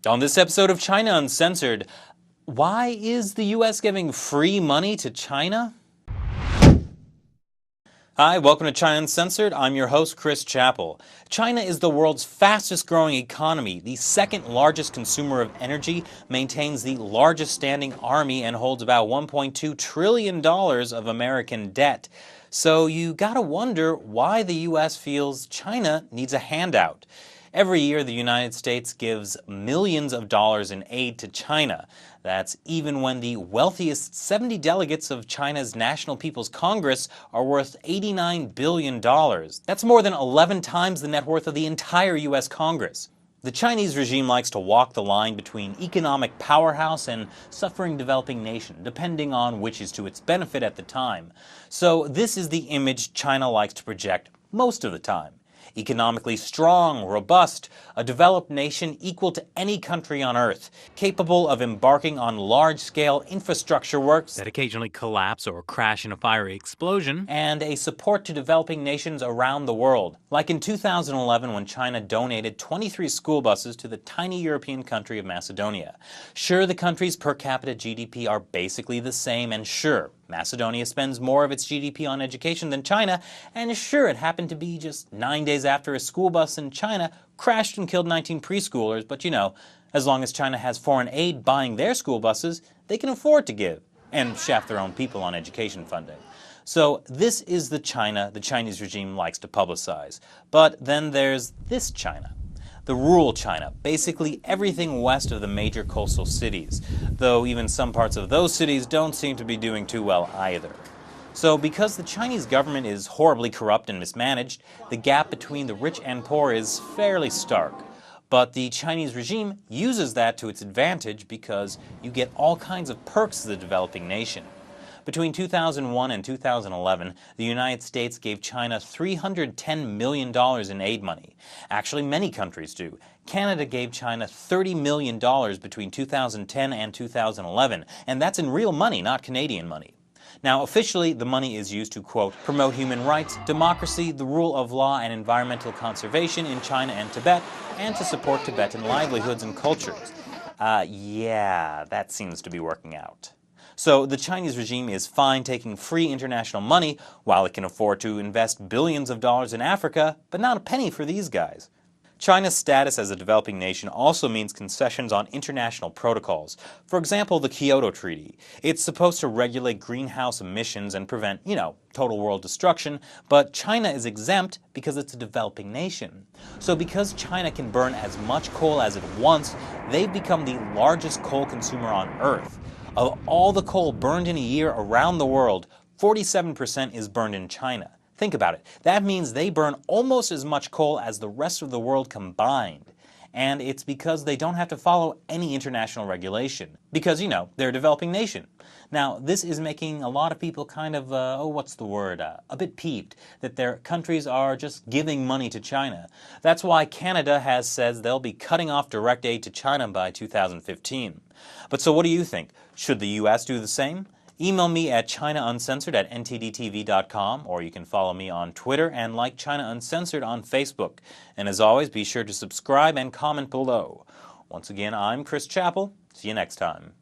On this episode of China Uncensored, why is the US giving free money to China? Hi, welcome to China Uncensored. I'm your host, Chris Chappell. China is the world's fastest growing economy, the second largest consumer of energy, maintains the largest standing army, and holds about $1.2 trillion of American debt. So you gotta wonder why the US feels China needs a handout. Every year, the United States gives millions of dollars in aid to China. That's even when the wealthiest 70 delegates of China's National People's Congress are worth $89 billion. That's more than 11 times the net worth of the entire US Congress. The Chinese regime likes to walk the line between economic powerhouse and suffering developing nation, depending on which is to its benefit at the time. So this is the image China likes to project most of the time. Economically strong, robust, a developed nation equal to any country on Earth, capable of embarking on large-scale infrastructure works that occasionally collapse or crash in a fiery explosion, and a support to developing nations around the world, like in 2011 when China donated 23 school buses to the tiny European country of Macedonia. Sure, the country's per capita GDP are basically the same, and sure, Macedonia spends more of its GDP on education than China, and sure, it happened to be just 9 days after a school bus in China crashed and killed 19 preschoolers, but you know, as long as China has foreign aid buying their school buses, they can afford to give, and shaft their own people on education funding. So this is the China the Chinese regime likes to publicize. But then there's this China. The rural China, basically everything west of the major coastal cities, though even some parts of those cities don't seem to be doing too well either. So because the Chinese government is horribly corrupt and mismanaged, the gap between the rich and poor is fairly stark. But the Chinese regime uses that to its advantage because you get all kinds of perks as a developing nation. Between 2001 and 2011, the United States gave China $310 million in aid money. Actually, many countries do. Canada gave China $30 million between 2010 and 2011, and that's in real money, not Canadian money. Now, officially, the money is used to, quote, promote human rights, democracy, the rule of law, and environmental conservation in China and Tibet, and to support Tibetan livelihoods and cultures. Yeah, that seems to be working out. So the Chinese regime is fine taking free international money while it can afford to invest billions of dollars in Africa, but not a penny for these guys. China's status as a developing nation also means concessions on international protocols. For example, the Kyoto Treaty. It's supposed to regulate greenhouse emissions and prevent, total world destruction, but China is exempt because it's a developing nation. So because China can burn as much coal as it wants, they've become the largest coal consumer on Earth. Of all the coal burned in a year around the world, 47% is burned in China. Think about it. That means they burn almost as much coal as the rest of the world combined. And it's because they don't have to follow any international regulation. Because, they're a developing nation. Now, this is making a lot of people kind of, a bit peeved that their countries are just giving money to China. That's why Canada has said they'll be cutting off direct aid to China by 2015. But so what do you think? Should the US do the same? Email me at chinauncensored@ntdtv.com, or you can follow me on Twitter and like China Uncensored on Facebook. And as always, be sure to subscribe and comment below. Once again, I'm Chris Chappell. See you next time.